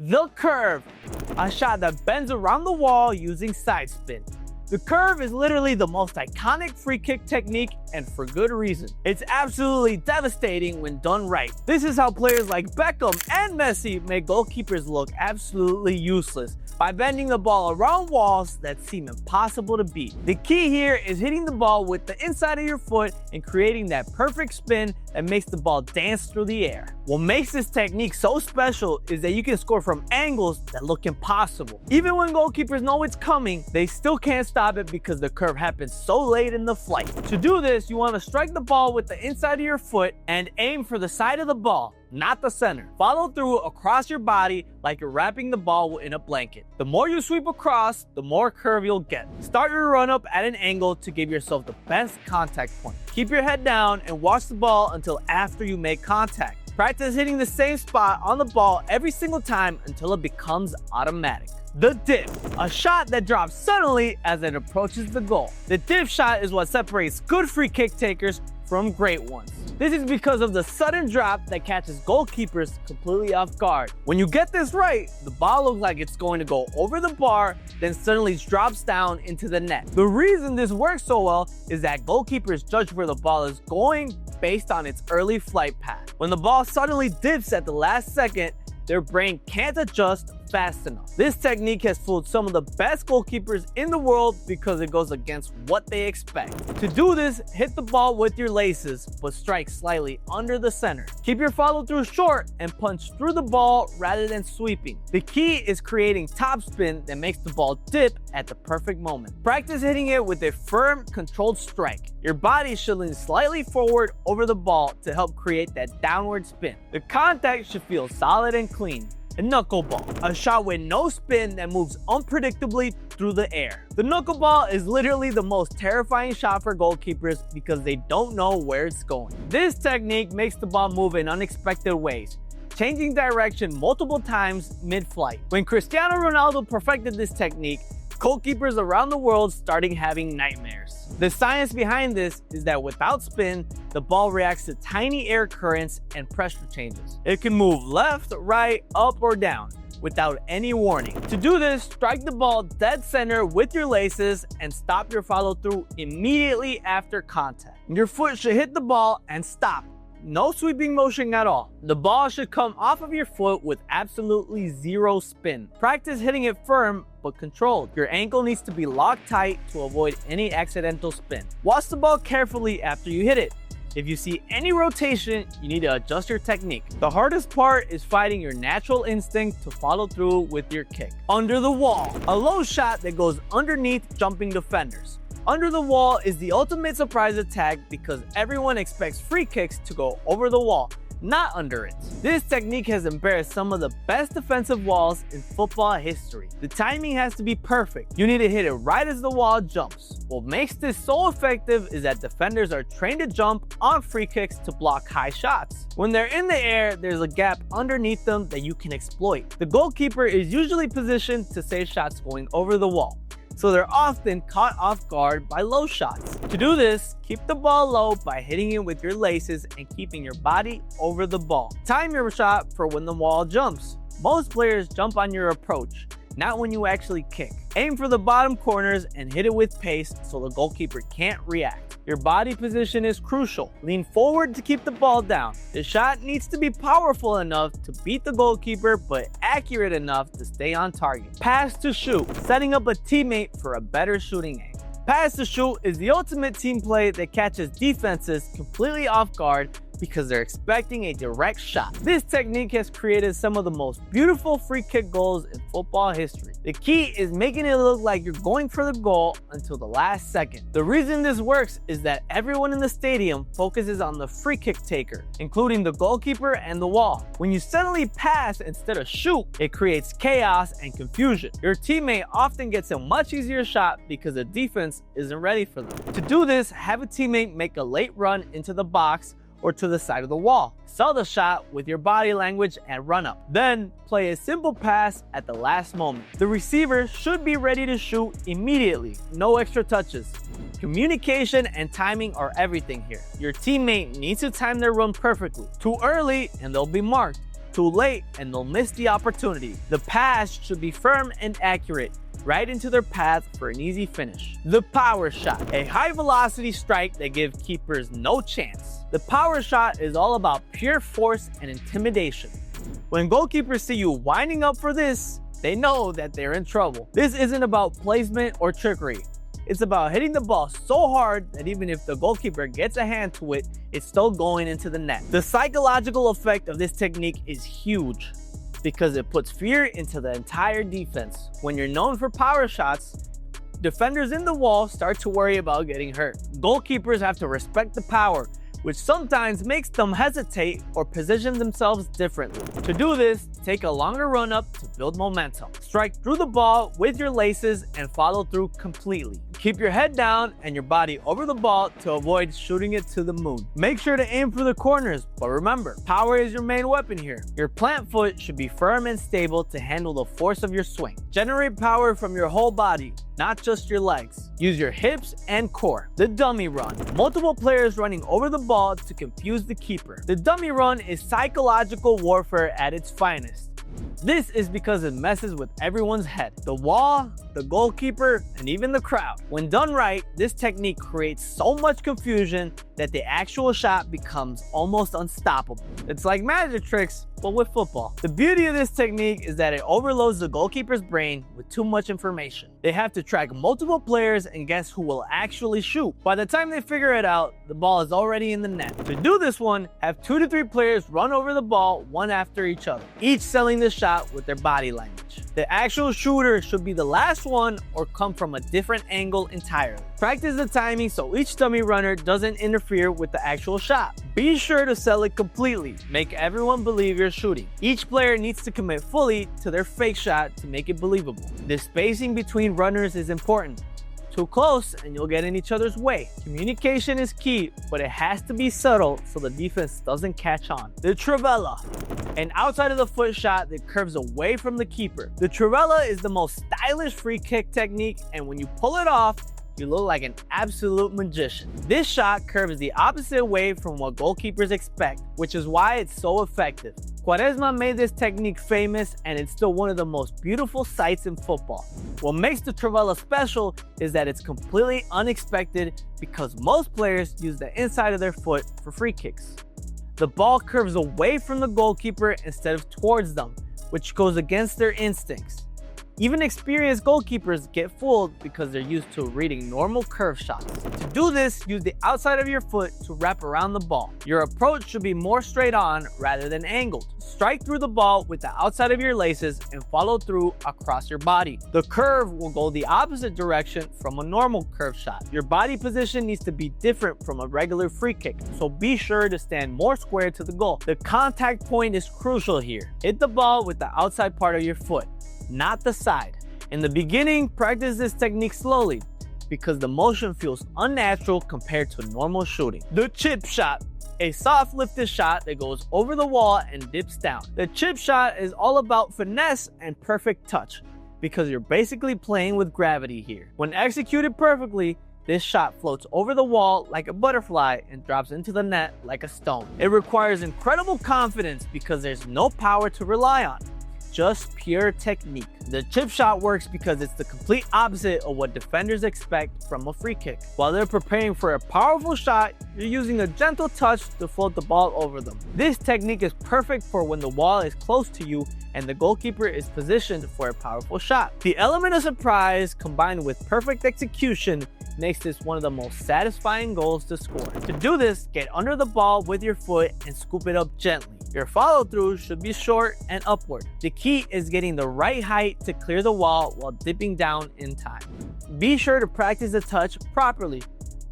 The curve, a shot that bends around the wall using side spin. The curve is literally the most iconic free kick technique, and for good reason. It's absolutely devastating when done right. This is how players like Beckham and Messi make goalkeepers look absolutely useless by bending the ball around walls that seem impossible to beat. The key here is hitting the ball with the inside of your foot and creating that perfect spin that makes the ball dance through the air. What makes this technique so special is that you can score from angles that look impossible. Even when goalkeepers know it's coming, they still can't stop it because the curve happens so late in the flight. To do this, you want to strike the ball with the inside of your foot and aim for the side of the ball, not the center. Follow through across your body like you're wrapping the ball in a blanket. The more you sweep across, the more curve you'll get. Start your run up at an angle to give yourself the best contact point. Keep your head down and watch the ball until after you make contact. Practice hitting the same spot on the ball every single time until it becomes automatic. The dip, a shot that drops suddenly as it approaches the goal. The dip shot is what separates good free kick takers from great ones. This is because of the sudden drop that catches goalkeepers completely off guard. When you get this right, the ball looks like it's going to go over the bar, then suddenly drops down into the net. The reason this works so well is that goalkeepers judge where the ball is going based on its early flight path. When the ball suddenly dips at the last second, their brain can't adjust fast enough. This technique has fooled some of the best goalkeepers in the world because it goes against what they expect. To do this, hit the ball with your laces, but strike slightly under the center. Keep your follow through short and punch through the ball rather than sweeping. The key is creating topspin that makes the ball dip at the perfect moment. Practice hitting it with a firm, controlled strike. Your body should lean slightly forward over the ball to help create that downward spin. The contact should feel solid and clean. A knuckleball, a shot with no spin that moves unpredictably through the air. The knuckleball is literally the most terrifying shot for goalkeepers because they don't know where it's going. This technique makes the ball move in unexpected ways, changing direction multiple times mid-flight. When Cristiano Ronaldo perfected this technique, goalkeepers around the world started having nightmares. The science behind this is that without spin, the ball reacts to tiny air currents and pressure changes. It can move left, right, up, or down without any warning. To do this, strike the ball dead center with your laces and stop your follow through immediately after contact. Your foot should hit the ball and stop. No sweeping motion at all. The ball should come off of your foot with absolutely zero spin. Practice hitting it firm but controlled. Your ankle needs to be locked tight to avoid any accidental spin. Watch the ball carefully after you hit it. If you see any rotation, you need to adjust your technique. The hardest part is fighting your natural instinct to follow through with your kick. Under the wall, a low shot that goes underneath jumping defenders. Under the wall is the ultimate surprise attack because everyone expects free kicks to go over the wall, not under it. This technique has embarrassed some of the best defensive walls in football history. The timing has to be perfect. You need to hit it right as the wall jumps. What makes this so effective is that defenders are trained to jump on free kicks to block high shots. When they're in the air, there's a gap underneath them that you can exploit. The goalkeeper is usually positioned to save shots going over the wall, so they're often caught off guard by low shots. To do this, keep the ball low by hitting it with your laces and keeping your body over the ball. Time your shot for when the wall jumps. Most players jump on your approach, not when you actually kick. Aim for the bottom corners and hit it with pace so the goalkeeper can't react. Your body position is crucial. Lean forward to keep the ball down. The shot needs to be powerful enough to beat the goalkeeper but accurate enough to stay on target. Pass to shoot, setting up a teammate for a better shooting aim. Pass to shoot is the ultimate team play that catches defenses completely off guard because they're expecting a direct shot. This technique has created some of the most beautiful free kick goals in football history. The key is making it look like you're going for the goal until the last second. The reason this works is that everyone in the stadium focuses on the free kick taker, including the goalkeeper and the wall. When you suddenly pass instead of shoot, it creates chaos and confusion. Your teammate often gets a much easier shot because the defense isn't ready for them. To do this, have a teammate make a late run into the box or to the side of the wall. Sell the shot with your body language and run up. Then play a simple pass at the last moment. The receiver should be ready to shoot immediately, no extra touches. Communication and timing are everything here. Your teammate needs to time their run perfectly. Too early and they'll be marked. Too late and they'll miss the opportunity. The pass should be firm and accurate, right into their path for an easy finish. The power shot, a high velocity strike that gives keepers no chance. The power shot is all about pure force and intimidation. When goalkeepers see you winding up for this, they know that they're in trouble. This isn't about placement or trickery. It's about hitting the ball so hard that even if the goalkeeper gets a hand to it, it's still going into the net. The psychological effect of this technique is huge because it puts fear into the entire defense. When you're known for power shots, defenders in the wall start to worry about getting hurt. Goalkeepers have to respect the power, which sometimes makes them hesitate or position themselves differently. To do this, take a longer run up to build momentum. Strike through the ball with your laces and follow through completely. Keep your head down and your body over the ball to avoid shooting it to the moon. Make sure to aim for the corners, but remember, power is your main weapon here. Your plant foot should be firm and stable to handle the force of your swing. Generate power from your whole body, not just your legs. Use your hips and core. The dummy run. Multiple players running over the ball to confuse the keeper. The dummy run is psychological warfare at its finest. This is because it messes with everyone's head. The wall, the goalkeeper, and even the crowd. When done right, this technique creates so much confusion that the actual shot becomes almost unstoppable. It's like magic tricks, but with football. The beauty of this technique is that it overloads the goalkeeper's brain with too much information. They have to track multiple players and guess who will actually shoot. By the time they figure it out, the ball is already in the net. To do this one, have 2 to 3 players run over the ball one after each other, each selling the shot with their body language. The actual shooter should be the last one or come from a different angle entirely. Practice the timing so each dummy runner doesn't interfere with the actual shot. Be sure to sell it completely. Make everyone believe you're shooting. Each player needs to commit fully to their fake shot to make it believable. The spacing between runners is important. Too close and you'll get in each other's way. Communication is key, but it has to be subtle so the defense doesn't catch on. The trivela, an outside of the foot shot that curves away from the keeper. The trivela is the most stylish free kick technique, and when you pull it off, you look like an absolute magician. This shot curves the opposite way from what goalkeepers expect, which is why it's so effective. Quaresma made this technique famous, and it's still one of the most beautiful sights in football. What makes the trivela special is that it's completely unexpected because most players use the inside of their foot for free kicks. The ball curves away from the goalkeeper instead of towards them, which goes against their instincts. Even experienced goalkeepers get fooled because they're used to reading normal curve shots. To do this, use the outside of your foot to wrap around the ball. Your approach should be more straight on rather than angled. Strike through the ball with the outside of your laces and follow through across your body. The curve will go the opposite direction from a normal curve shot. Your body position needs to be different from a regular free kick, so be sure to stand more square to the goal. The contact point is crucial here. Hit the ball with the outside part of your foot, not the side. In the beginning, practice this technique slowly because the motion feels unnatural compared to normal shooting. The chip shot, a soft lifted shot that goes over the wall and dips down. The chip shot is all about finesse and perfect touch because you're basically playing with gravity here. When executed perfectly, this shot floats over the wall like a butterfly and drops into the net like a stone. It requires incredible confidence because there's no power to rely on, just pure technique. The chip shot works because it's the complete opposite of what defenders expect from a free kick. While they're preparing for a powerful shot, you're using a gentle touch to float the ball over them. This technique is perfect for when the wall is close to you and the goalkeeper is positioned for a powerful shot. The element of surprise combined with perfect execution makes this one of the most satisfying goals to score. To do this, get under the ball with your foot and scoop it up gently. Your follow through should be short and upward. The key is getting the right height to clear the wall while dipping down in time. Be sure to practice the touch properly.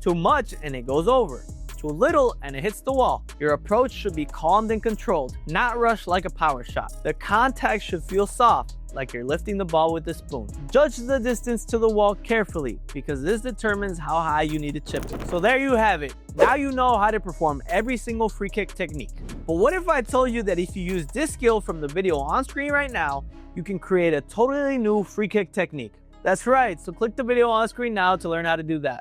Too much and it goes over. Too little and it hits the wall. Your approach should be calmed and controlled, not rushed like a power shot. The contact should feel soft, like you're lifting the ball with a spoon. Judge the distance to the wall carefully because this determines how high you need to chip it. So there you have it. Now you know how to perform every single free kick technique. But what if I told you that if you use this skill from the video on screen right now, you can create a totally new free kick technique? That's right, so click the video on screen now to learn how to do that.